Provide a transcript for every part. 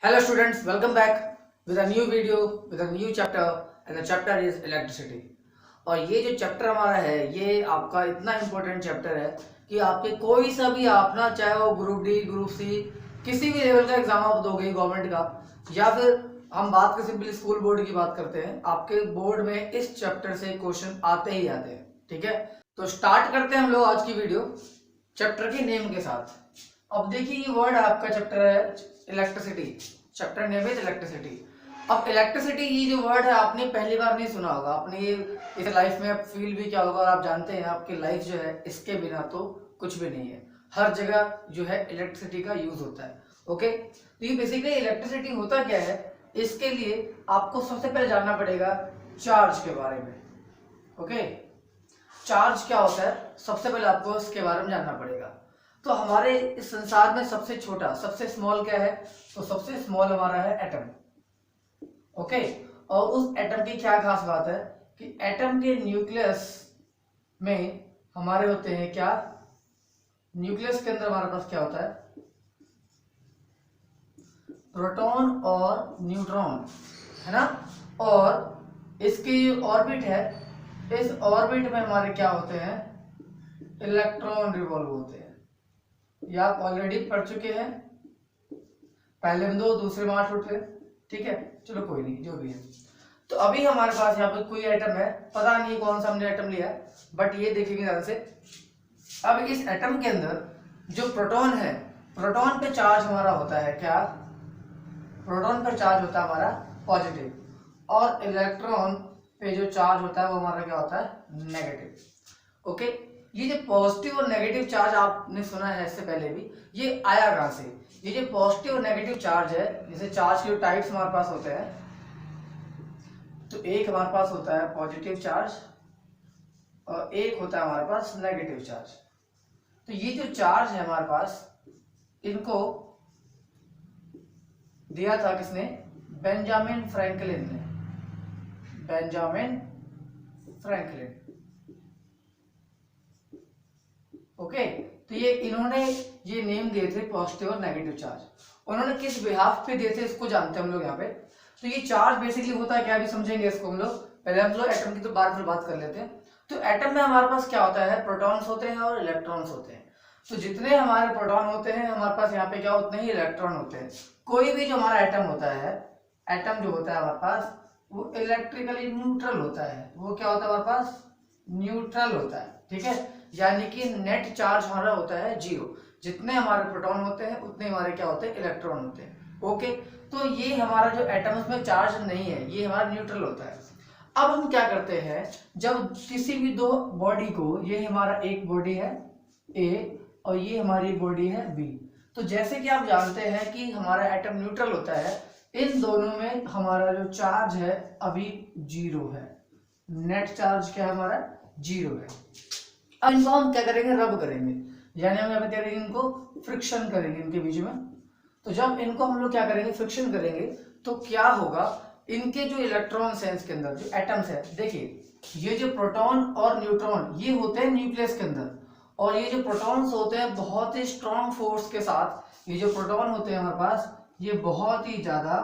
Hello students, welcome back with a new video with a new chapter and the chapter is electricity। और ये जो chapter हमारा है ये आपका इतना इम्पोर्टेंट चैप्टर है कि आपके कोई सा भी आप ना चाहे वो ग्रुप डी ग्रुप सी किसी भी लेवल का एग्जाम आप दोगे गवर्नमेंट का या फिर हम बात कर सिंपली स्कूल बोर्ड की बात करते हैं, आपके बोर्ड में इस चैप्टर से क्वेश्चन आते ही आते हैं। ठीक है, तो स्टार्ट करते हैं हम लोग आज की वीडियो चैप्टर के नेम के साथ। अब देखिए ये वर्ड आपका चैप्टर है electricity, chapter name is electricity. अब इलेक्ट्रिसिटी ये जो वर्ड है आपने पहली बार नहीं सुना होगा, आपने ये इस लाइफ में फील भी किया होगा और आप जानते हैं आपकी लाइफ जो है इसके बिना तो कुछ भी नहीं है। हर जगह जो है इलेक्ट्रिसिटी का यूज होता है। ओके, तो ये बेसिकली इलेक्ट्रिसिटी होता क्या है, इसके लिए आपको सबसे पहले जानना पड़ेगा चार्ज के बारे में। ओके, चार्ज क्या होता है सबसे पहले आपको इसके बारे में जानना पड़ेगा। तो हमारे इस संसार में सबसे छोटा सबसे स्मॉल क्या है, तो सबसे स्मॉल हमारा है एटम। ओके, और उस एटम की क्या खास बात है कि एटम के न्यूक्लियस में हमारे होते हैं क्या, न्यूक्लियस के अंदर हमारे पास क्या होता है, प्रोटॉन और न्यूट्रॉन, है ना। और इसकी जो ऑर्बिट है, इस ऑर्बिट में हमारे क्या होते हैं, इलेक्ट्रॉन रिवॉल्व होते हैं। ये आप ऑलरेडी पढ़ चुके हैं, पहले में 2 दूसरे में 8 उठे। ठीक है, चलो कोई नहीं, जो भी है। तो अभी हमारे पास यहाँ पे कोई आइटम है, पता नहीं कौन सा हमने आइटम लिया है, बट ये देखेंगे ध्यान से। अब इस एटम के अंदर जो प्रोटॉन है, प्रोटॉन पे चार्ज हमारा होता है क्या, प्रोटॉन पर चार्ज होता है हमारा पॉजिटिव, और इलेक्ट्रॉन पे जो चार्ज होता है वो हमारा क्या होता है, नेगेटिव। ओके, ये जो पॉजिटिव और नेगेटिव चार्ज आपने सुना है इससे पहले भी, ये आया कहां से, ये जो पॉजिटिव और नेगेटिव चार्ज है, जैसे चार्ज के टाइप्स हमारे पास होते हैं, तो एक हमारे पास होता है पॉजिटिव चार्ज और एक होता है हमारे पास नेगेटिव चार्ज। तो ये जो चार्ज है हमारे पास, इनको दिया था किसने, बेंजामिन फ्रैंकलिन ने, बेंजामिन फ्रैंकलिन। ओके, तो ये इन्होंने ये नेम दिए थे पॉजिटिव और नेगेटिव चार्ज। उन्होंने किस बिहाफ पे दिए थे इसको जानते हैं हम लोग यहाँ पे। तो ये चार्ज बेसिकली होता है क्या, अभी समझेंगे इसको हम लोग। पहले हम लोग एटम की तो बार फिर बात कर लेते हैं। तो एटम में हमारे पास क्या होता है, प्रोटॉन्स होते हैं और इलेक्ट्रॉन्स होते हैं। तो जितने हमारे प्रोटॉन होते हैं हमारे पास यहाँ पे क्या, उतने ही इलेक्ट्रॉन होते हैं। कोई भी जो हमारा एटम होता है, एटम जो होता है हमारे पास वो इलेक्ट्रिकली न्यूट्रल होता है। वो क्या होता है हमारे पास, न्यूट्रल होता है। ठीक है, यानी कि नेट चार्ज हमारा होता है 0। जितने हमारे प्रोटॉन होते हैं उतने हमारे क्या होते हैं, इलेक्ट्रॉन होते हैं। ओके, तो ये हमारा जो एटम उसमें चार्ज नहीं है, ये हमारा न्यूट्रल होता है। अब हम क्या करते हैं, जब किसी भी 2 बॉडी को, ये हमारा एक बॉडी है ए और ये हमारी बॉडी है बी, तो जैसे कि आप जानते हैं कि हमारा एटम न्यूट्रल होता है, इन दोनों में हमारा जो चार्ज है अभी 0 है। नेट चार्ज क्या है हमारा, 0 है। अब इनको हम क्या करेंगे, रब करेंगे, यानी हम यहाँ पे क्या करेंगे, इनको फ्रिक्शन करेंगे इनके बीच में। तो जब इनको हम लोग क्या करेंगे, फ्रिक्शन करेंगे, तो क्या होगा, इनके जो इलेक्ट्रॉन्स हैं इसके अंदर, जो एटम्स है, देखिए ये जो प्रोटॉन और न्यूट्रॉन ये होते हैं न्यूक्लियस के अंदर, और ये जो प्रोटॉन्स होते हैं बहुत ही स्ट्रॉन्ग फोर्स के साथ, ये जो प्रोटॉन होते हैं हमारे पास ये बहुत ही ज्यादा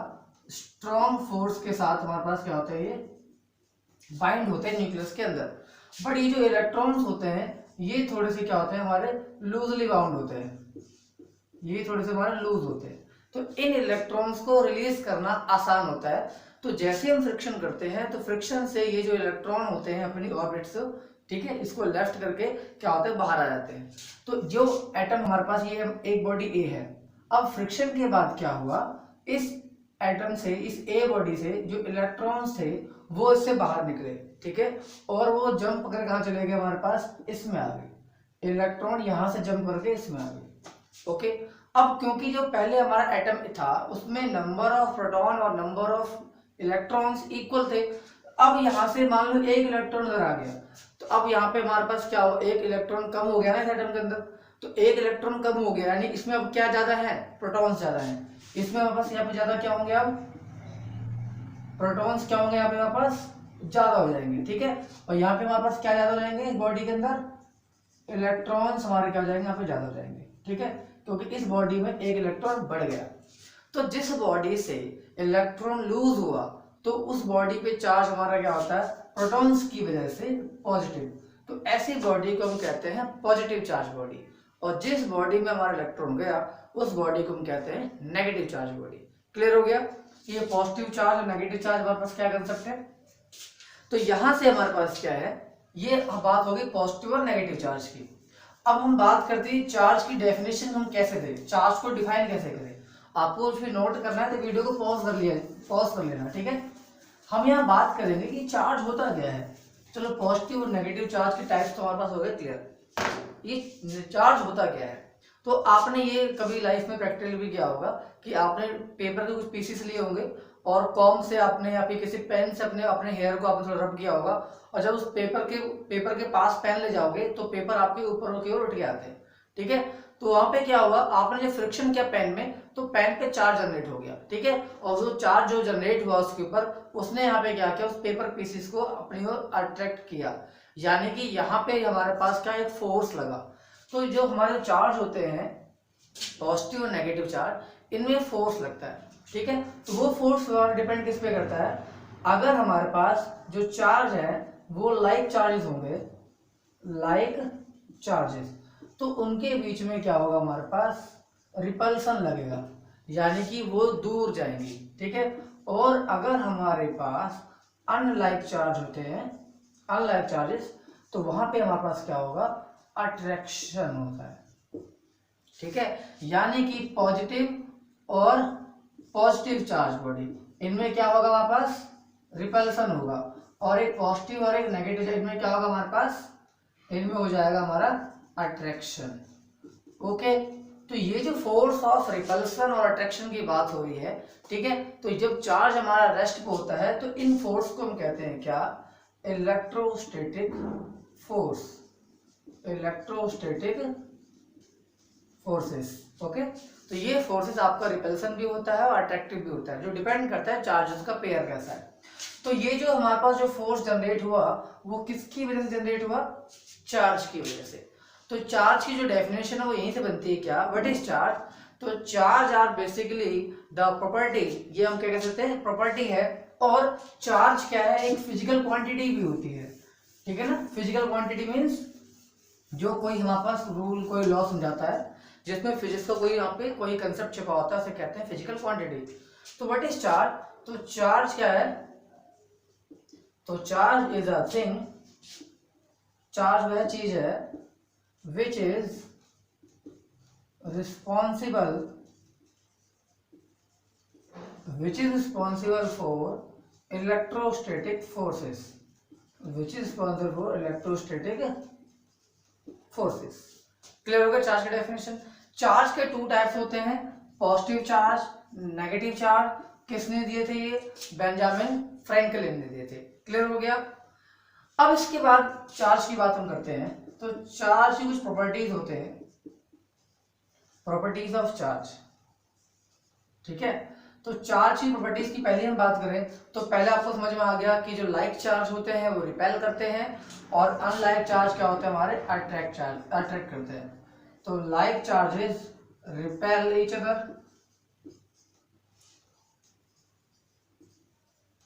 स्ट्रॉन्ग फोर्स के साथ हमारे पास क्या होता है, ये बाइंड होते हैं न्यूक्लियस के अंदर। बट ये जो इलेक्ट्रॉन्स होते हैं ये थोड़े से क्या होते हैं, हमारे लूजली बाउंड होते हैं, ये थोड़े से हमारे लूज होते हैं। तो इन इलेक्ट्रॉन्स को रिलीज करना आसान होता है। तो जैसे हम फ्रिक्शन करते हैं तो फ्रिक्शन से ये जो इलेक्ट्रॉन होते हैं अपनी ऑर्बिट से, ठीक है, इसको लेफ्ट करके क्या होता है, बाहर आ जाते हैं। तो जो एटम हमारे पास, ये एक बॉडी ए है, अब फ्रिक्शन के बाद क्या हुआ, इस एटम से, इस ए बॉडी से जो इलेक्ट्रॉन्स थे वो इससे बाहर निकले। ठीक है, और वो जंप कर कहाँ चले गए, हमारे पास इसमें आ गए, इलेक्ट्रॉन यहां से जंप करके इसमें आ गए। ओके, अब क्योंकि जो पहले हमारा एटम था उसमें नंबर ऑफ प्रोटॉन और नंबर ऑफ इलेक्ट्रॉन्स इक्वल थे, अब यहां से मान लो एक इलेक्ट्रॉन उधर आ गया, तो अब यहाँ पे हमारे पास क्या हो, एक इलेक्ट्रॉन कम हो गया ना इस एटम के अंदर। तो एक इलेक्ट्रॉन कम हो गया, यानी इसमें अब क्या ज्यादा है, प्रोटॉन्स ज्यादा है। इसमें हमारे पास यहाँ पे ज्यादा क्या होंगे, अब प्रोटॉन्स क्या होंगे यहाँ पे हमारे पास ज्यादा हो जाएंगे। ठीक है, और यहाँ पे हमारे पास क्या ज्यादा हो जाएंगे, इस बॉडी के अंदर इलेक्ट्रॉन्स हमारे क्या हो जाएंगे, यहाँ पे ज्यादा हो जाएंगे। ठीक है, क्योंकि इस बॉडी में एक इलेक्ट्रॉन बढ़ गया। तो जिस बॉडी से इलेक्ट्रॉन लूज हुआ तो उस बॉडी पे चार्ज हमारा क्या होता है, प्रोटॉन्स की वजह से पॉजिटिव। तो ऐसी बॉडी को हम कहते हैं पॉजिटिव चार्ज बॉडी। और जिस बॉडी में हमारा इलेक्ट्रॉन गया उस बॉडी को हम कहते हैं नेगेटिव चार्ज बॉडी। क्लियर हो गया? ये पॉजिटिव चार्ज और नेगेटिव चार्ज हमारे पास क्या कर सकते हैं। तो यहां से हमारे पास क्या है, ये बात होगी पॉजिटिव और नेगेटिव चार्ज की। अब हम बात करते हैं चार्ज की डेफिनेशन हम कैसे दें, चार्ज को डिफाइन कैसे करें। आपको फिर नोट करना है तो वीडियो को पॉज कर लेना, ठीक है। हम यहाँ बात करेंगे कि चार्ज होता क्या है। चलो पॉजिटिव और नेगेटिव चार्ज के टाइप्स तो हमारे पास हो गए क्लियर। ये चार्ज होता क्या है, तो आपने ये कभी लाइफ में प्रैक्टिकल भी किया होगा कि आपने पेपर के कुछ पीसेस लिए होंगे और कॉम से आपने या फिर किसी पेन से अपने हेयर को आपने थोड़ा रब किया होगा, और जब उस पेपर के पास पेन ले जाओगे तो पेपर आपके ऊपर की ओर उठ के आते हैं, ठीक है। तो वहां पे क्या होगा, आपने जो फ्रिक्शन किया पेन में तो पेन पे चार्ज जनरेट हो गया, ठीक है। और वो चार्ज जो जनरेट हुआ उसके ऊपर, उसने यहाँ पे क्या किया, उस पेपर पीसेस को अपनी ओर अट्रैक्ट किया, यानी कि यहाँ पे हमारे पास क्या एक फोर्स लगा। तो जो हमारे चार्ज होते हैं पॉजिटिव और नेगेटिव चार्ज, इनमें फोर्स लगता है, ठीक है। तो वो फोर्स डिपेंड किस पे करता है, अगर हमारे पास जो चार्ज है वो लाइक चार्जेस होंगे, लाइक चार्जेस, तो उनके बीच में क्या होगा, हमारे पास रिपल्सन लगेगा, यानी कि वो दूर जाएंगी, ठीक है। और अगर हमारे पास अनलाइक चार्ज होते हैं, अनलाइक चार्जेस, तो वहां पे हमारे पास क्या होगा, अट्रैक्शन होता है, ठीक है। यानी कि पॉजिटिव और पॉजिटिव चार्ज बॉडी, इनमें क्या होगा हमारे पास, रिपल्सन होगा। और एक पॉजिटिव और एक नेगेटिव, इनमें क्या होगा हमारे पास, इनमें हो जाएगा हमारा अट्रैक्शन। ओके, तो ये जो फोर्स ऑफ रिपल्सन और अट्रैक्शन की बात हो रही है, ठीक है। तो जब चार्ज हमारा रेस्ट पे होता है तो इन फोर्स को हम कहते हैं क्या, electrostatic force, electrostatic forces. Okay, तो ये फोर्सेस आपका रिपल्सन भी होता है और अट्रैक्टिव भी होता है, जो डिपेंड करता है चार्जेस का पेयर कैसा है। तो ये जो हमारे पास जो फोर्स जनरेट हुआ वो किसकी वजह से जनरेट हुआ, चार्ज की वजह से। तो चार्ज की जो डेफिनेशन है वो यहीं से बनती है क्या, व्हाट इज चार्ज। तो charge are basically the property, ये हम क्या कह सकते हैं, प्रॉपर्टी है। और चार्ज क्या है, एक फिजिकल क्वांटिटी भी होती है, ठीक है ना। फिजिकल क्वांटिटी मीन्स जो कोई हमारे पास रूल, कोई लॉ समझाता है जिसमें फिजिक्स का कोई यहाँ पे कोई कंसेप्ट छिपा होता है, उसे कहते हैं फिजिकल क्वांटिटी। तो व्हाट इज चार्ज, तो चार्ज क्या है, तो charge is a thing, charge वह चीज है which is responsible for electrostatic forces, which is responsible for electrostatic forces। Clear हो गया चार्ज का डेफिनेशन। चार्ज के टू टाइप्स होते हैं, पॉजिटिव चार्ज, नेगेटिव चार्ज। किसने दिए थे ये, बेंजामिन फ्रैंकलिन ने दिए थे। क्लियर हो गया। अब इसके बाद चार्ज की बात हम करते हैं। तो चार्ज की कुछ प्रॉपर्टीज होते हैं, प्रॉपर्टीज ऑफ चार्ज, ठीक है। तो चार्ज की प्रॉपर्टीज की पहले हम बात करें तो पहले आपको समझ में आ गया कि जो लाइक चार्ज होते हैं वो रिपेल करते हैं, और अनलाइक चार्ज क्या होते हैं हमारे, अट्रैक्ट करते हैं। तो like charges repel each other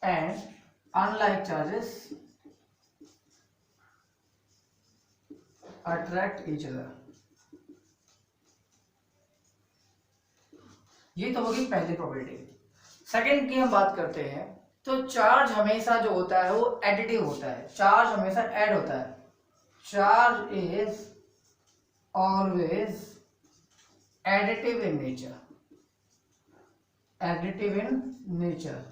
and unlike charges attract each other. ये तो होगी पहली प्रॉपर्टी। सेकंड की हम बात करते हैं तो चार्ज हमेशा जो होता है वो एडिटिव होता है, चार्ज हमेशा ऐड होता है। Charge is always additive in nature, additive in nature,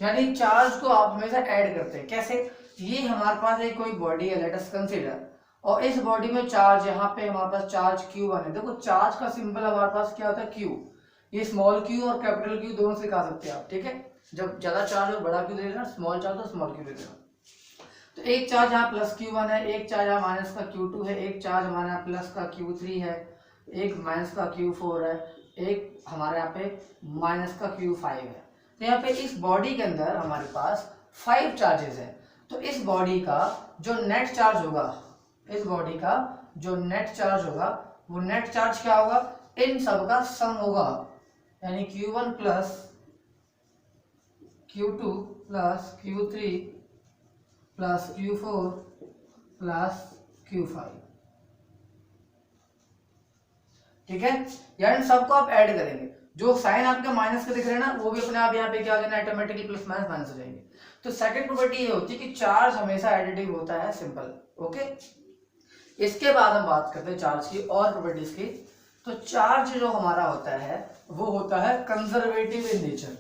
यानी चार्ज को आप हमेशा ऐड करते हैं। कैसे, ये हमारे पास एक कोई बॉडी है, लेट अस कंसीडर, और इस बॉडी में चार्ज, यहाँ पे हमारे पास चार्ज Q1 है। देखो चार्ज का सिंबल हमारे पास क्या होता है, Q। ये स्मॉल q और कैपिटल Q दोनों से लिखा सकते हैं आप, ठीक है। जब ज्यादा चार्ज हो बड़ा Q दे देना, स्मॉल चार्ज हो स्मॉल Q दे देना। तो एक चार्ज यहाँ प्लस Q1 है, एक चार्ज यहाँ माइनस का Q2 है, एक चार्ज हमारे यहाँ प्लस का Q3 है, एक माइनस का Q4 है, एक हमारे यहाँ पे माइनस का Q5 है। तो यहाँ पे इस बॉडी के अंदर हमारे पास 5 चार्जेस है। तो इस बॉडी का जो नेट चार्ज होगा, इस बॉडी का जो नेट चार्ज होगा वो नेट चार्ज क्या होगा, इन सब का सम होगा, यानी Q1 plus Q2 plus Q3 plus Q4 plus Q5, ठीक है। यानी सबको आप ऐड करेंगे, जो साइन आपके माइनस के दिख रहे हैं ना वो भी अपने आप यहाँ पे क्या हो जाना, ऑटोमेटिकली प्लस माइनस माइनस हो जाएंगे। तो सेकंड प्रॉपर्टी ये होती है कि चार्ज हमेशा एडिटिव होता है, सिंपल। ओके, इसके बाद हम बात करते हैं चार्ज की और प्रॉपर्टीज की। तो चार्ज जो हमारा होता है वो होता है कंजर्वेटिव इन नेचर।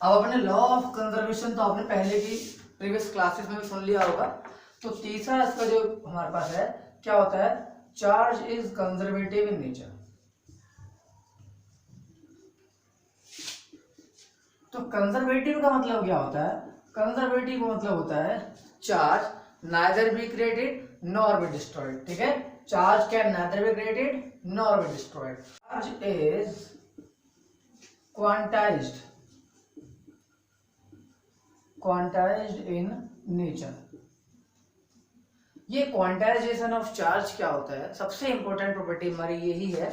अब अपने लॉ ऑफ कंजर्वेशन तो आपने पहले की प्रीवियस क्लासेस में भी सुन लिया होगा। तो तीसरा इसका जो हमारे पास है क्या होता है, charge is conservative in nature. तो कंजर्वेटिव का मतलब क्या होता है, कंजर्वेटिव का मतलब होता है charge neither be created nor be destroyed, ठीक है। Charge can neither be created nor be destroyed. Charge is quantized in nature. ये क्वांटाइजेशन ऑफ चार्ज क्या होता है, सबसे इंपॉर्टेंट प्रॉपर्टी हमारी यही है।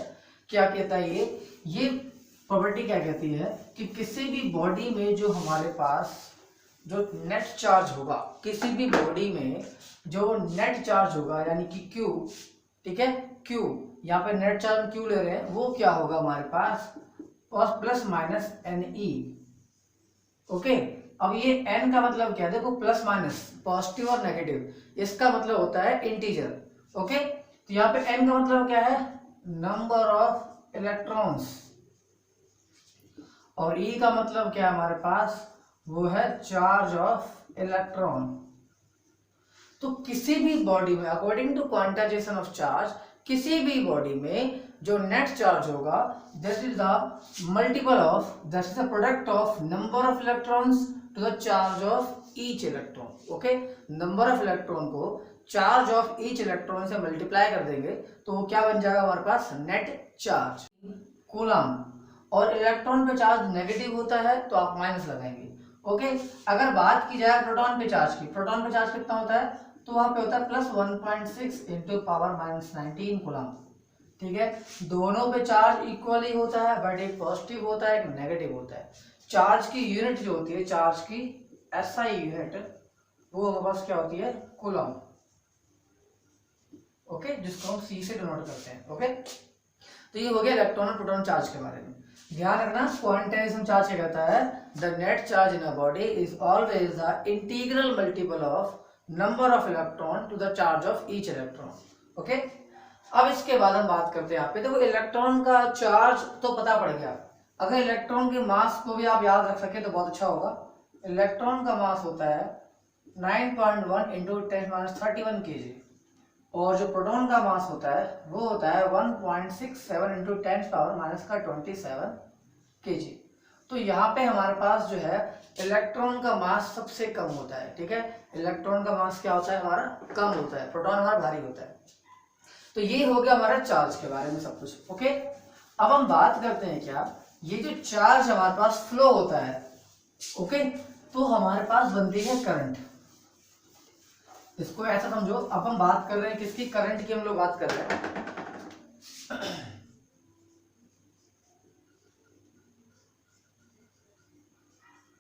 क्या कहता है ये प्रॉपर्टी क्या कहती है कि किसी भी बॉडी में जो हमारे पास जो नेट चार्ज होगा, किसी भी बॉडी में जो नेट चार्ज होगा यानी कि Q, ठीक है, Q यहाँ पे नेट चार्ज Q ले रहे हैं, वो क्या होगा हमारे पास प्लस माइनस NE। ओके, अब ये n का मतलब क्या है, देखो प्लस माइनस पॉजिटिव और नेगेटिव, इसका मतलब होता है इंटीजर। ओके, तो यहाँ पे n का मतलब क्या है, नंबर ऑफ इलेक्ट्रॉन्स, और E का मतलब क्या है हमारे पास, वो है चार्ज ऑफ इलेक्ट्रॉन। तो किसी भी बॉडी में according to quantization of charge, किसी भी बॉडी में जो नेट चार्ज होगा that is the multiple of, that is the product of number of electrons to the charge of each electron. Okay, number of electron को charge of each electron से multiply कर देंगे तो वो क्या बन जाएगा हमारे पास, नेट चार्ज कूलम। और इलेक्ट्रॉन पे चार्ज नेगेटिव होता है तो आप माइनस लगाएंगे। ओके, अगर बात की जाए प्रोटॉन पे चार्ज की, प्रोटॉन पे चार्ज कितना होता है, तो वहां पे होता है plus 1.6 into power minus 19 coulomb, ठीक है। दोनों पे चार्ज इक्वली होता है, बट एक पॉजिटिव होता है एक नेगेटिव होता है। चार्ज की यूनिट जो होती है, चार्ज की SI यूनिट, वो हमारे पास क्या होती है, कूलम। ओके, जिसको हम C से डिनोट करते हैं। ओके, तो ये हो गया इलेक्ट्रॉन और प्रोटॉन चार्ज के बारे में। ध्यान रखना, क्वांटाइजेशन चार्ज क्या कहता है, the net charge in a body is always the integral multiple of number of electron to the charge of each electron. Okay, अब इसके बाद हम बात करते हैं यहाँ पे, देखो इलेक्ट्रॉन का चार्ज तो पता पड़ गया। अगर इलेक्ट्रॉन के मास को भी आप याद रख सके तो बहुत अच्छा होगा। इलेक्ट्रॉन का मास होता है 9.1 इंटू 10⁻31 kg, और जो प्रोटॉन का मास होता है वो होता है 1.67 इंटू 10⁻27 kg। तो यहाँ पे हमारे पास जो है इलेक्ट्रॉन का मास सबसे कम होता है, ठीक है। इलेक्ट्रॉन का मास क्या होता है हमारा, कम होता है, प्रोटॉन हमारा भारी होता है। तो ये हो गया हमारा चार्ज के बारे में सब कुछ। ओके, अब हम बात करते हैं क्या, ये जो चार्ज हमारे पास फ्लो होता है, ओके, तो हमारे पास बनती है करंट। इसको ऐसा समझो, अब हम बात कर रहे हैं किसकी, करंट की हम लोग बात कर रहे हैं।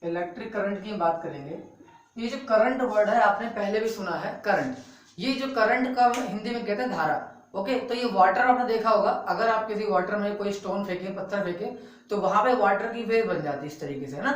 इलेक्ट्रिक करंट की बात करेंगे। ये जो करंट वर्ड है आपने पहले भी सुना है, करंट। ये जो करंट का हिंदी में कहते हैं धारा। ओके, तो ये वाटर आपने देखा होगा, अगर आप किसी वाटर में कोई स्टोन फेंके, पत्थर फेंके, तो वहां पे वाटर की वेव बन जाती है इस तरीके से, है ना।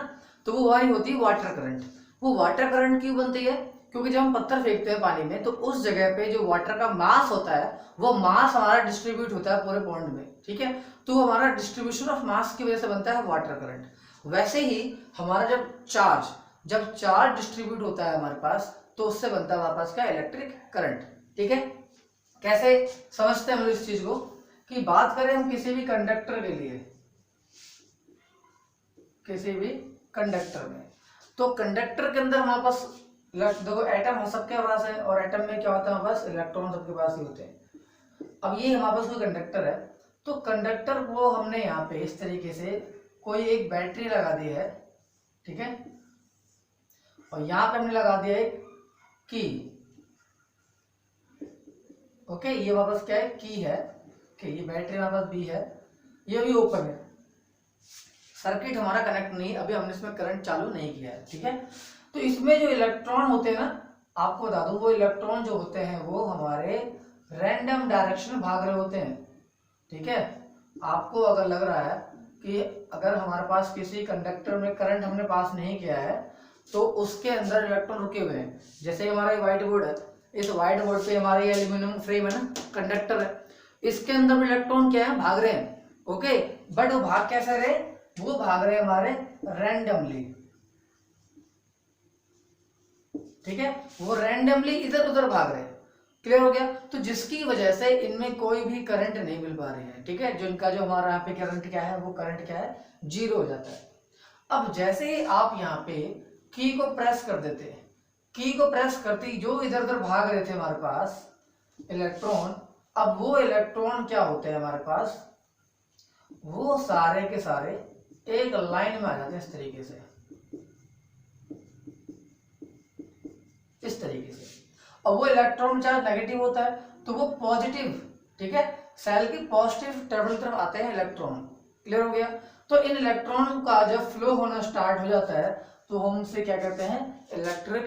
तो वो वही होती है वाटर करंट। वो वाटर करंट क्यों बनती है, क्योंकि जब हम पत्थर फेंकते हैं पानी में तो उस जगह पे जो वाटर का मास होता है वो मास हमारा डिस्ट्रीब्यूट होता है पूरे पॉन्ड में, ठीक है। तो हमारा डिस्ट्रीब्यूशन ऑफ मास की वजह से बनता है वाटर करंट। वैसे ही हमारा जब चार्ज डिस्ट्रीब्यूट होता है हमारे पास तो उससे बनता है हमारे पास क्या, इलेक्ट्रिक करंट, ठीक है। कैसे समझते हैं हम इस चीज को, कि बात करें हम किसी भी कंडक्टर के लिए, किसी भी कंडक्टर में, तो कंडक्टर के अंदर हमारे पास देखो एटम सबके पास है, और एटम में क्या होता है हमारे पास, इलेक्ट्रॉन सबके पास ही होते हैं। अब ये हमारे पास कोई कंडक्टर है, तो कंडक्टर को हमने यहाँ पे इस तरीके से कोई एक बैटरी लगा दी है, ठीक है, और यहाँ पे हमने लगा दिया एक की। ओके, ये हमारे पास क्या है, की है, कि ये बैटरी हमारे पास बी है, ये भी ओपन है, सर्किट हमारा कनेक्ट नहीं, अभी हमने इसमें करंट चालू नहीं किया है, ठीक है। तो इसमें जो इलेक्ट्रॉन होते हैं ना, आपको बता दूं, वो इलेक्ट्रॉन जो होते हैं वो हमारे रैंडम डायरेक्शन में भाग रहे होते हैं, ठीक है। आपको अगर लग रहा है कि अगर हमारे पास किसी कंडक्टर में करंट हमने पास नहीं किया है तो उसके अंदर इलेक्ट्रॉन रुके हुए हैं, जैसे हमारा व्हाइट बोर्ड है, इस व्हाइट बोर्ड पे हमारे एल्यूमिनियम फ्रेम है ना, कंडक्टर है, इसके अंदर भी इलेक्ट्रॉन क्या है, भाग रहे हैं, ओके। बट वो भाग कैसे रहे, वो भाग रहे हैं हमारे रैंडमली, ठीक है, वो रैंडमली इधर उधर भाग रहे हैं, क्लियर हो गया। तो जिसकी वजह से इनमें कोई भी करंट नहीं मिल पा रही है, ठीक है, जो इनका जो हमारा यहाँ पे करंट क्या है, वो करंट क्या है, 0 हो जाता है। अब जैसे ही आप यहाँ पे की को प्रेस कर देते हैं, की को प्रेस करते ही जो इधर उधर भाग रहे थे हमारे पास इलेक्ट्रॉन, अब वो इलेक्ट्रॉन क्या होते हैं हमारे पास, वो सारे के सारे एक लाइन में आ जाते हैं इस तरीके से, इस तरीके से। और वो इलेक्ट्रॉन चार्ज नेगेटिव होता है तो वो पॉजिटिव, ठीक है, सेल की पॉजिटिव टर्मिनल तरफ आते हैं इलेक्ट्रॉन, क्लियर हो गया। तो इन इलेक्ट्रॉन का जब फ्लो होना स्टार्ट हो जाता है तो हम उसे क्या कहते हैं, इलेक्ट्रिक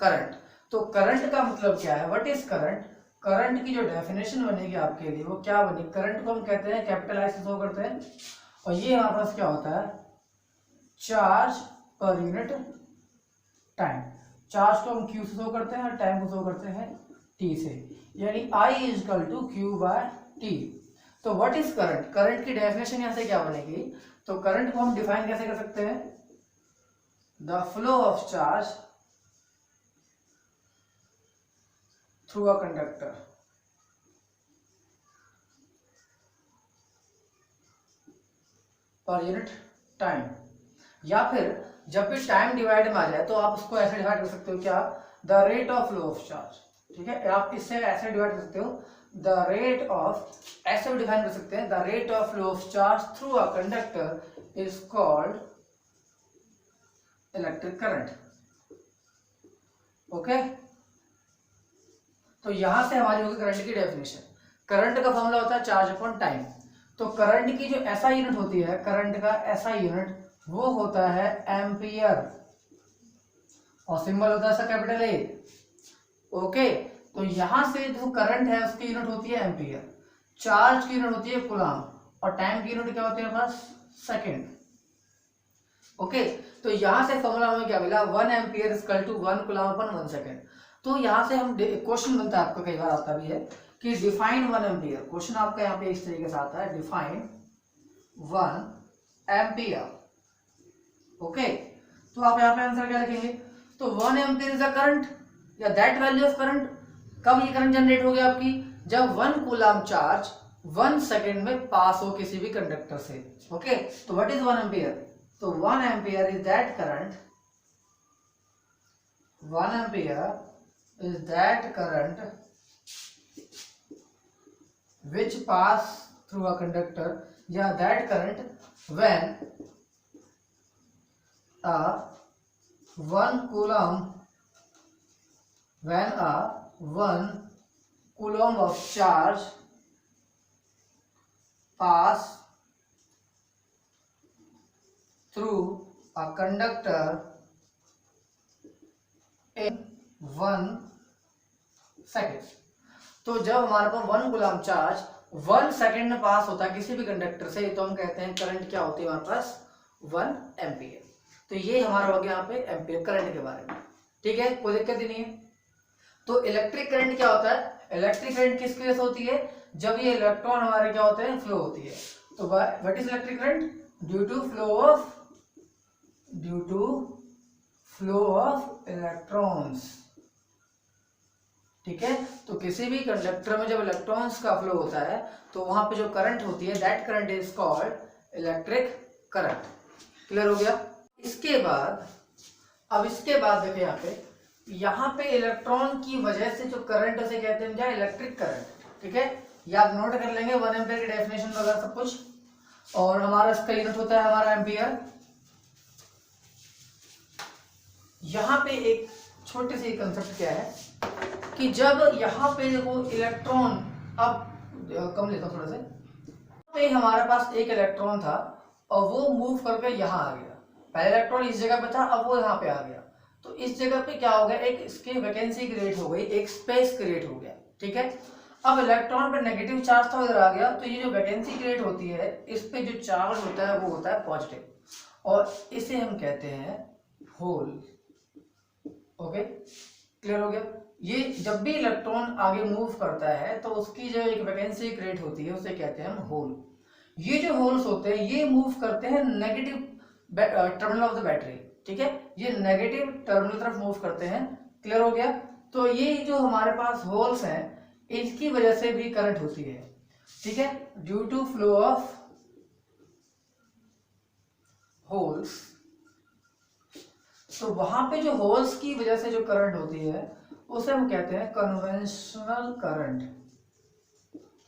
करंट। तो करंट का मतलब क्या है, व्हाट इज करंट, करंट की जो डेफिनेशन बनेगी आपके लिए वो क्या बनेगी, करंट को हम कहते हैं कैपिटल आई से शो करते हैं, और ये हमारे पास क्या होता है, charge per unit time. Charge को हम Q से शो करते हैं और टाइम को शो करते हैं T से, यानी I is equal to Q/T। तो व्हाट इज करंट, करंट की डेफिनेशन यहां से क्या बनेगी, तो करंट को हम डिफाइन कैसे कर सकते हैं, the flow of charge through a conductor per unit time, या फिर जब भी टाइम डिवाइड में आ जाए तो आप उसको ऐसे डिवाइड कर सकते हो, क्या, the rate of flow of charge, ठीक है, आप इससे ऐसे डिवाइड कर सकते हो, द रेट ऑफ, ऐसे भी डिफाइन कर सकते हैं, the rate of flow of charge through a conductor is called electric current, okay. तो यहां से हमारी होगी करंट की डेफिनेशन। करंट का फॉर्मूला होता है चार्ज अपॉन टाइम। तो करंट की जो ऐसा यूनिट होती है, करंट का ऐसा यूनिट वो होता है एम्पियर, और सिंबल होता है कैपिटल ए, ओके। तो यहां से जो करंट है उसकी यूनिट होती है एम्पियर, चार्ज की यूनिट होती है कूलम, और टाइम की यूनिट क्या होती है हमारे पास, सेकेंड, ओके। तो यहां से फॉर्मूला हमें क्या मिला, 1 ampere is equal to 1 coulomb upon 1 second. तो यहां से हम, क्वेश्चन बनता है आपका, कई बार आता भी है कि डिफाइन 1 एम्पियर, क्वेश्चन आपका यहाँ पे इस तरीके से आता है, डिफाइन 1 एम्पियर, ओके। तो आप यहाँ पे आंसर क्या लिखेंगे, तो 1 एम्पियर इज अ करंट या दैट वैल्यू ऑफ करंट। कब ये करंट जनरेट हो गया आपकी, जब 1 कूलम चार्ज 1 सेकेंड में पास हो किसी भी कंडक्टर से, ओके। तो व्हाट इज 1 एम्पियर, तो 1 ampere is that current, 1 ampere is that current which pass through a conductor, yeah, that current when a 1 coulomb of charge pass through a conductor in 1 second. तो जब हमारे पास 1 coulomb charge 1 second में पास होता है किसी भी conductor से, तो हम कहते हैं करंट क्या होती है हमारे पास, 1 एम्पियर। तो ये हमारा हो गया यहाँ पे एम्पियर करंट के बारे में, ठीक है, कोई दिक्कत ही नहीं है। तो इलेक्ट्रिक करंट क्या होता है, इलेक्ट्रिक करंट किसकी वजह से होती है, जब ये इलेक्ट्रॉन हमारे क्या होते हैं, फ्लो होती है। तो what is electric current, due to flow of electrons, ठीक है। तो किसी भी कंडक्टर में जब इलेक्ट्रॉन्स का फ्लो होता है तो वहां पे जो करंट होती है, that current is called electric current, clear हो गया। इसके बाद, अब इसके बाद देखिए यहाँ पे इलेक्ट्रॉन की वजह से जो करंट उसे कहते हैं क्या, इलेक्ट्रिक करंट, ठीक है। ये आप नोट कर लेंगे, 1 एम्पियर की डेफिनेशन वगैरह सब कुछ, और हमारा इसका यूनिट होता है हमारा एम्पियर। यहाँ पे एक छोटी सी कंसेप्ट क्या है कि जब यहाँ पे देखो इलेक्ट्रॉन, अब कम लेता हूँ थोड़ा सा, पे हमारे पास एक इलेक्ट्रॉन था और वो मूव करके यहाँ आ गया। पहले इलेक्ट्रॉन इस जगह पे था, अब वो यहाँ पे आ गया। तो इस जगह पे क्या हो गया, एक इसकी वैकेंसी क्रिएट हो गई, एक स्पेस क्रिएट हो गया। ठीक है, अब इलेक्ट्रॉन पे नेगेटिव चार्ज था, इधर आ गया, तो ये जो वैकेंसी क्रिएट होती है इस पे जो चार्ज होता है वो होता है पॉजिटिव, और इसे हम कहते हैं होल। ओके, क्लियर हो गया। ये जब भी इलेक्ट्रॉन आगे मूव करता है तो उसकी जो एक वैकेंसी क्रिएट होती है उसे कहते हैं हम होल। ये जो होल्स होते हैं ये मूव करते हैं negative terminal of the battery. ठीक है, ये नेगेटिव टर्मिनल तरफ मूव करते हैं। क्लियर हो गया। तो ये जो हमारे पास होल्स हैं इसकी वजह से भी करंट होती है। ठीक है, due to flow of holes, तो वहां पे जो होल्स की वजह से जो करंट होती है उसे हम कहते हैं कन्वेंशनल करंट।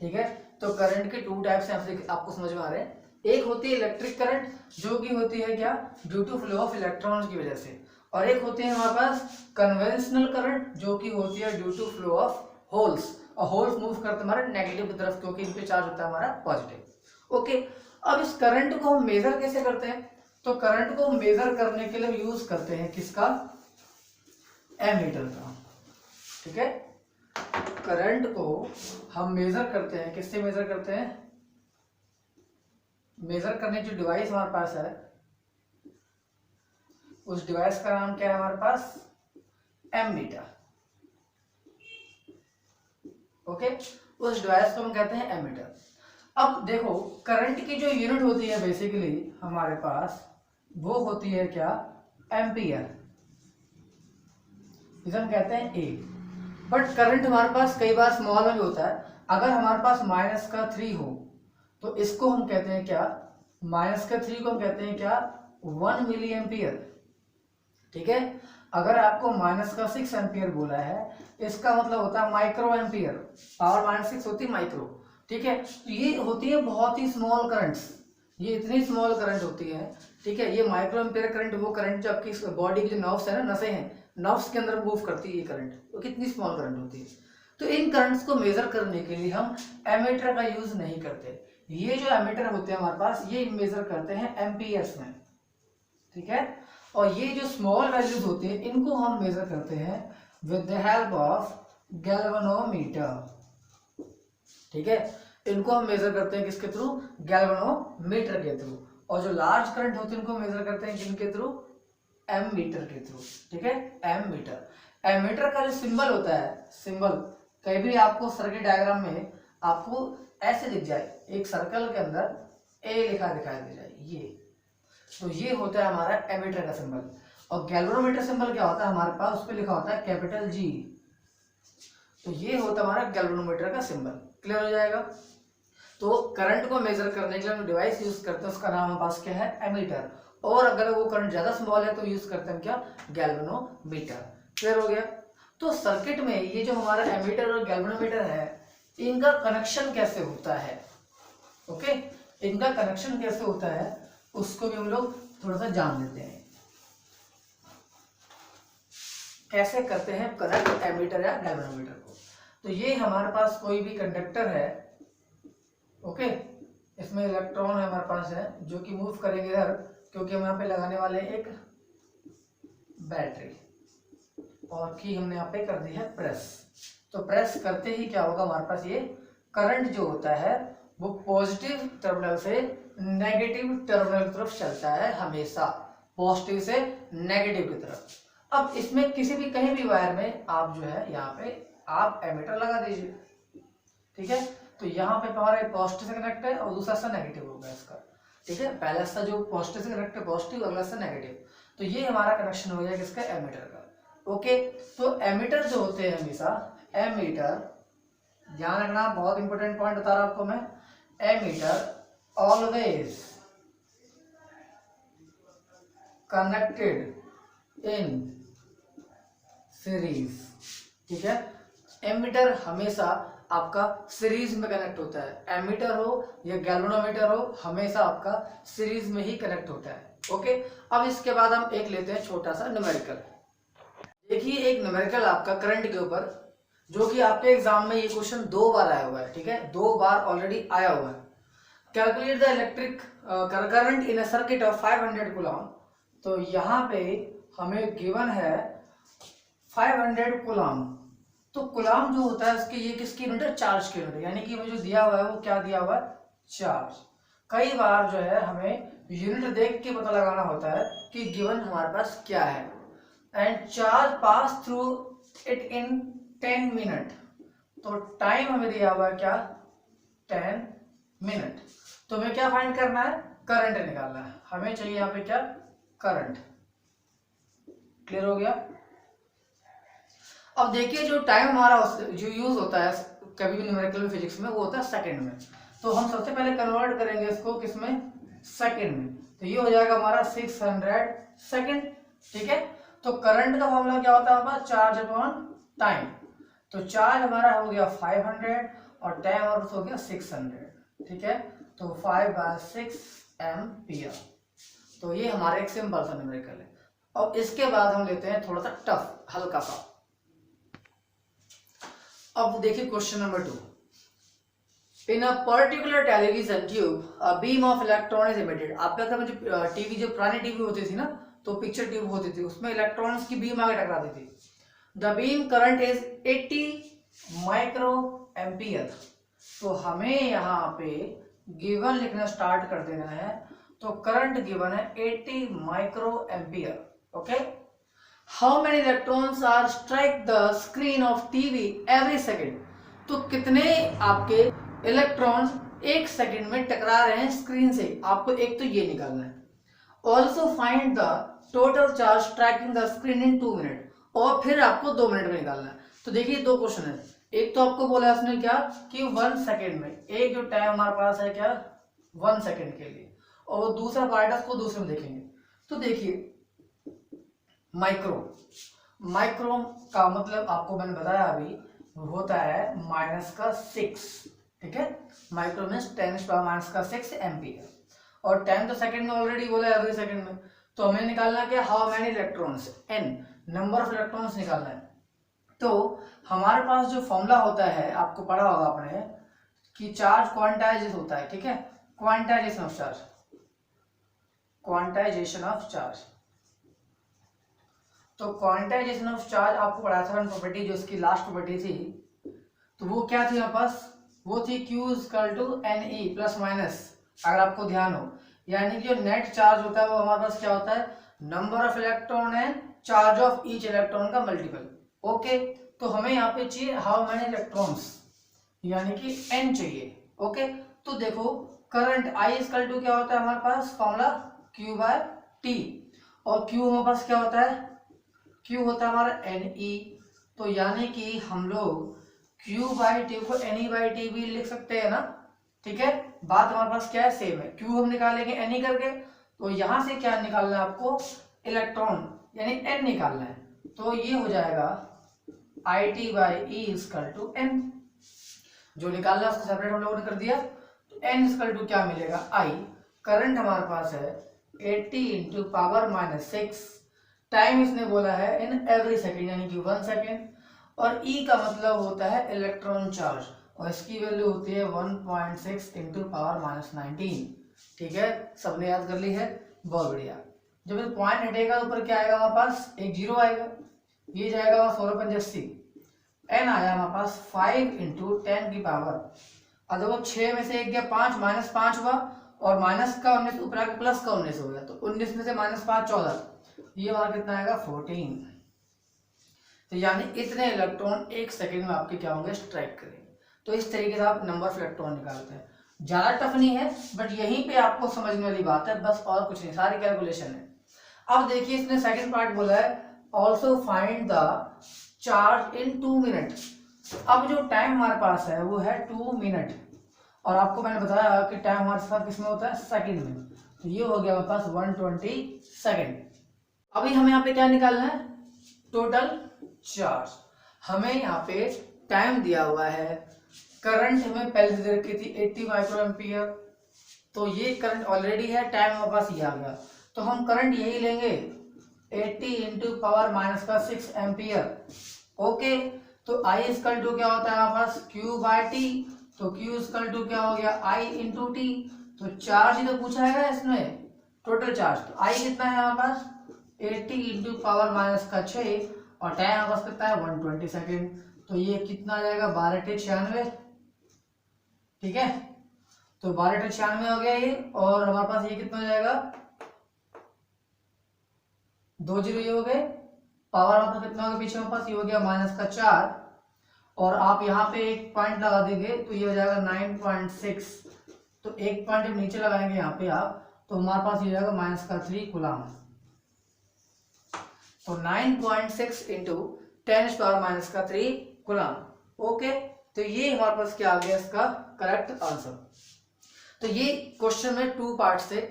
ठीक है, तो करंट के टू टाइप्स हैं, आपको समझ में आ रहे हैं। एक होती है इलेक्ट्रिक करंट जो कि होती है क्या, due to flow of electrons की वजह से, और एक होती है हमारे पास कन्वेंशनल करंट जो कि होती है due to flow of holes, और होल्स मूव करते हमारे नेगेटिव की तरफ क्योंकि इन पे चार्ज होता है हमारा पॉजिटिव। ओके, अब इस करंट को हम मेजर कैसे करते हैं, तो करंट को मेजर करने के लिए यूज करते हैं किसका, एमीटर का। ठीक है, करंट को हम मेजर करते हैं, किससे मेजर करते हैं, मेजर करने की जो डिवाइस हमारे पास है उस डिवाइस का नाम क्या है हमारे पास, एमीटर। ओके, उस डिवाइस को हम कहते हैं एमीटर। अब देखो करंट की जो यूनिट होती है बेसिकली हमारे पास वो होती है क्या, एम्पियर, इसे हम कहते हैं ए। बट करंट हमारे पास कई बार स्मॉल में भी होता है। अगर हमारे पास -3 हो तो इसको हम कहते हैं क्या, -3 को हम कहते हैं क्या, 1 मिली एम्पियर। ठीक है, अगर आपको -6 एम्पियर बोला है इसका मतलब होता है माइक्रो एम्पियर, पावर -6 होती है माइक्रो। ठीक है, तो ये होती है बहुत ही स्मॉल करंट्स, ये इतनी स्मॉल करंट होती है। ठीक है, ये माइक्रो एम्पियर करंट वो करंट जो आपकी बॉडी की जो नर्व्स है ना, नसें हैं, नर्व्स के अंदर मूव करती है ये करंट, तो कितनी स्मॉल करंट होती है। तो इन करंट्स को मेजर करने के लिए हम एमीटर का यूज नहीं करते। ये जो एमीटर होते हैं हमारे पास ये मेजर करते हैं एम्पियर्स में। ठीक है, और ये जो स्मॉल वैल्यूज होती है इनको हम मेजर करते हैं with the help of galvanometer. ठीक है, इनको हम मेजर करते हैं किसके थ्रू, गैल्वेनोमीटर के थ्रू। और जो लार्ज करंट होते हैं इनको मेजर करते हैं किनके थ्रू, एमीटर के थ्रू। ठीक है, एमीटर। एमीटर का जो सिंबल होता है, सिंबल कहीं भी आपको सर्किट डायग्राम में आपको ऐसे दिख जाए, एक सर्कल के अंदर ए लिखा दिखाई दे जाए, ये तो ये होता है हमारा एमीटर का सिंबल। और गैल्वेनोमीटर सिंबल क्या होता है हमारे पास, उस पर लिखा होता है कैपिटल जी, तो ये होता है हमारा गैल्वेनोमीटर का सिंबल। क्लियर हो जाएगा। तो करंट को मेजर करने के लिए हम डिवाइस यूज करते हैं उसका नाम हमारे पास क्या है, एमीटर। और अगर वो करंट ज्यादा स्मॉल है तो यूज करते हैं क्या, गैल्वेनोमीटर। क्लियर हो गया। तो सर्किट में ये जो हमारा एमीटर और गैल्वेनोमीटर है इनका कनेक्शन कैसे होता है, ओके, इनका कनेक्शन कैसे होता है उसको भी हम लोग थोड़ा सा जान लेते हैं। कैसे करते हैं कनेक्ट एमीटर या गैल्वेनोमीटर को। तो ये हमारे पास कोई भी कंडक्टर है, ओके, इसमें इलेक्ट्रॉन हमारे पास है जो कि मूव करेंगे इधर, क्योंकि हम यहाँ पे लगाने वाले हैं एक बैटरी, और की हमने यहाँ पे कर दी है प्रेस। तो प्रेस करते ही क्या होगा, हमारे पास ये करंट जो होता है वो पॉजिटिव टर्मिनल से नेगेटिव टर्मिनल की तरफ चलता है, हमेशा पॉजिटिव से नेगेटिव की तरफ। अब इसमें किसी भी कहीं भी वायर में आप जो है यहाँ पे आप एमीटर लगा दीजिए। ठीक है, तो यहाँ पे हमारा पॉजिटिव से कनेक्ट है और दूसरा सा नेगेटिव होगा इसका। ठीक है, पहला सा जो पॉजिटिव से कनेक्ट है पॉजिटिव, अगला सा नेगेटिव, तो ये हमारा कनेक्शन हो गया किसका, एमीटर का। ओके, तो एमीटर जो होते हैं हमेशा, एमीटर ध्यान रखना, बहुत इंपॉर्टेंट पॉइंट बता रहा हूं आपको मैं, ammeter always connected in series. ठीक है, एमीटर हमेशा आपका सीरीज में कनेक्ट होता है, एमीटर हो या गैल्वेनोमीटर हो हमेशा आपका सीरीज में ही कनेक्ट होता है। ओके, अब इसके बाद हम एक लेते हैं छोटा सा न्यूमेरिकल। देखिए एक न्यूमेरिकल आपका करंट के ऊपर, जो कि आपके एग्जाम में ये क्वेश्चन 2 बार आया हुआ है। ठीक है, 2 बार ऑलरेडी आया हुआ है। Calculate the electric current in a circuit of 500 coulomb. तो यहाँ पे हमें गिवन है 500 कूलम। तो कूलम जो होता है उसके ये किसकी यूनिट है, चार्ज की यूनिट है, यानी कि हमें जो दिया हुआ है वो क्या दिया हुआ है, चार्ज। कई बार जो है हमें यूनिट देख के पता लगाना होता है कि गिवन हमारे पास क्या है। And charge pass through it in 10 minute. तो टाइम हमें दिया हुआ है क्या, 10 मिनट। तो हमें क्या फाइंड करना है, करंट निकालना है। हमें चाहिए यहाँ पे क्या, करंट। क्लियर हो गया। अब देखिए जो टाइम हमारा जो यूज होता है कभी भी न्यूमेरिकल में, फिजिक्स में, वो होता है सेकंड में। तो हम सबसे पहले कन्वर्ट करेंगे इसको किसमें, सेकंड में। तो ये हो जाएगा हमारा 600 सेकंड। ठीक है। तो करंट का फॉर्मूला क्या होता है हमारा, चार्ज अपॉन टाइम। तो चार्ज हमारा हो गया 500 और टाइम हमारा हो गया 600। ठीक है। तो 5/6 एम्पियर। तो ये हमारा एक सिंपल सा न्यूमेरिकल है। और इसके बाद हम लेते हैं थोड़ा सा टफ, हल्का सा। अब देखिए question number 2। In a particular television tube a beam of electron is emitted. आपके घर में जो टीवी, जो पुरानी टीवी होती थी ना, तो पिक्चर ट्यूब होती थी, उसमें इलेक्ट्रॉन्स की बीम आगे टकराती थी। The beam current is 80 micro ampere. तो हमें यहाँ पे गिवन लिखना स्टार्ट कर देना है। तो करंट गिवन है 80 micro ampere. Okay. How many electrons are strike the screen of TV every second. तो कितने आपके इलेक्ट्रॉन्स एक सेकेंड में टकरा रहे हैं स्क्रीन से, आपको एक तो ये निकालना है। Also find the total charge striking the screen in 2 minute. और फिर आपको 2 मिनट में निकालना है। तो देखिए दो क्वेश्चन है। एक तो आपको बोला है उसने क्या कि 1 सेकेंड में, एक जो टाइम हमारे पास है क्या 1 सेकेंड के लिए, और वो दूसरा पार्ट है उसको दूसरे में देखेंगे। तो देखिए माइक्रो, माइक्रो का मतलब आपको मैंने बताया अभी होता है -6। ठीक है। Micro means 10⁻⁻⁶ ampere. और 10 तो सेकंड में ऑलरेडी बोला है, एवरी सेकंड में। तो हमें निकालना क्या, how many electrons, n, number of electrons निकालना है। तो हमारे पास जो फॉर्मूला होता है, आपको पढ़ा होगा आपने कि चार्ज क्वांटाइज होता है। ठीक है। Quantization of charge, quantization of charge. तो क्वांटाइजेशन ऑफ चार्ज आपको पढ़ा था प्रॉपर्टी, जो इसकी लास्ट प्रॉपर्टी थी। तो वो क्या थी हमारे पास, वो थी Q = NE प्लस माइनस, अगर आपको ध्यान हो। यानी कि जो नेट चार्ज होता है वो हमारे पास क्या होता है, number of electron and charge of each electron का मल्टीपल। ओके। तो हमें यहाँ पे चाहिए हाउ मेनी इलेक्ट्रॉन्स, यानी कि n चाहिए। ओके। तो देखो करंट I = क्या होता है हमारे पास फॉर्मूला, Q/T। और Q हमारे पास क्या होता है, Q होता है हमारा Ne। तो यानी कि हम लोग Q/T को Ne/T भी लिख सकते हैं ना। ठीक है। बात हमारे पास क्या है, सेम है। Q हम निकालेंगे Ne करके, तो यहां से क्या निकालना है आपको, इलेक्ट्रॉन यानी n निकालना है। तो ये हो जाएगा IT/E = n। जो निकालना है उसको सेपरेट हम लोगों ने कर दिया। तो n = क्या मिलेगा, I। करंट हमारे पास है 80 × 10⁻⁶। टाइम इसने बोला है इन एवरी सेकेंड, यानी कि 1 सेकेंड। और E का मतलब होता है इलेक्ट्रॉन चार्ज, और इसकी वैल्यू होती है 1.6 × 10⁻19। ठीक है। सबने याद कर ली है, बहुत बढ़िया। जब ये पॉइंट हटेगा ऊपर क्या आएगा हमारे पास, एक जीरो आएगा, ये जाएगा हमारा 16 n आया हमारे पास 5 × 10 की पावर। अब देखो 6 में से एक गया 5, -5 हुआ, और माइनस का 19 ऊपर आके प्लस का 19 हो गया। तो 19 में से -5 14, ये हमारा कितना आएगा 14। तो यानी इतने इलेक्ट्रॉन एक सेकंड में आपके क्या होंगे, स्ट्राइक करेंगे। तो इस तरीके से आप नंबर ऑफ इलेक्ट्रॉन निकालते हैं। ज्यादा टफ नहीं है, बट यहीं पे आपको समझने वाली बात है, बस और कुछ नहीं, सारी कैलकुलेशन है। अब देखिए इसने सेकंड पार्ट बोला है also find the charge in 2 minute. अब जो टाइम हमारे पास है वो है 2 मिनट, और आपको मैंने बताया कि टाइम हमारे पास किसमें होता है, सेकंड में। तो ये हो गया हमारे पास 120 सेकंड। अभी हमें यहाँ पे क्या निकालना है, टोटल चार्ज। हमें यहाँ पे टाइम दिया हुआ है, करंट हमें पहले से दे रखी थी 80 माइक्रो एम्पियर। तो ये करंट ऑलरेडी है, टाइम हमारे पास ये आ गया। तो हम करंट यही लेंगे 80 × 10⁻⁶ एम्पियर। ओके। तो I = क्या होता है हमारे पास, Q/T। तो Q इक्वल टू क्या हो गया I इंटू टी। तो चार्ज ही तो पूछा है इसमें, टोटल चार्ज। तो I कितना है यहाँ पास 80 इंटू पावर माइनस का 6 और टाइम हमारे पास कितना है 120 सेकेंड। तो ये कितना आ जाएगा 12×96, ठीक है। तो 12×96 हो गया ये, और हमारे पास ये कितना हो जाएगा 2 जीरो ये हो गए। पावर हमारे पास कितना हो गया पीछे हमारे पास, ये हो गया माइनस का 4, और आप यहाँ पे एक पॉइंट लगा देंगे तो ये हो जाएगा 9.6। तो एक पॉइंट जब नीचे लगाएंगे यहाँ पे आप, तो हमारे पास ये जाएगा माइनस का 3 कूलम। तो 9.6 इंटू 10⁻³ कूलम। ओके, तो ये हमारे पास क्या आ गया इसका करेक्ट आंसर। तो ये क्वेश्चन में 2 पार्ट थे,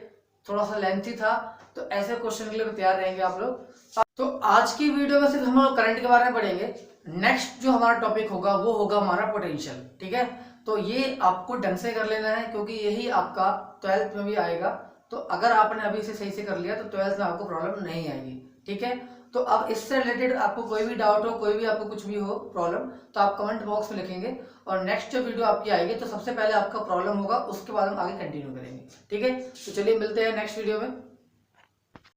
थोड़ा सा लेंथी था, तो ऐसे क्वेश्चन के लिए तैयार रहेंगे आप लोग। तो आज की वीडियो में सिर्फ हम लोग करंट के बारे में पढ़ेंगे। नेक्स्ट जो हमारा टॉपिक होगा वो होगा हमारा पोटेंशियल, ठीक है। तो ये आपको ढंग से कर लेना है, क्योंकि यही आपका 12th में भी आएगा। तो अगर आपने अभी से सही से कर लिया तो 12th में आपको प्रॉब्लम नहीं आएगी, ठीक है। तो अब इससे रिलेटेड आपको कोई भी डाउट हो, कोई भी आपको कुछ भी हो प्रॉब्लम, तो आप कमेंट बॉक्स में लिखेंगे, और नेक्स्ट जो वीडियो आपकी आएगी तो सबसे पहले आपका प्रॉब्लम होगा, उसके बाद हम आगे कंटिन्यू करेंगे, ठीक है। तो चलिए मिलते हैं नेक्स्ट वीडियो में।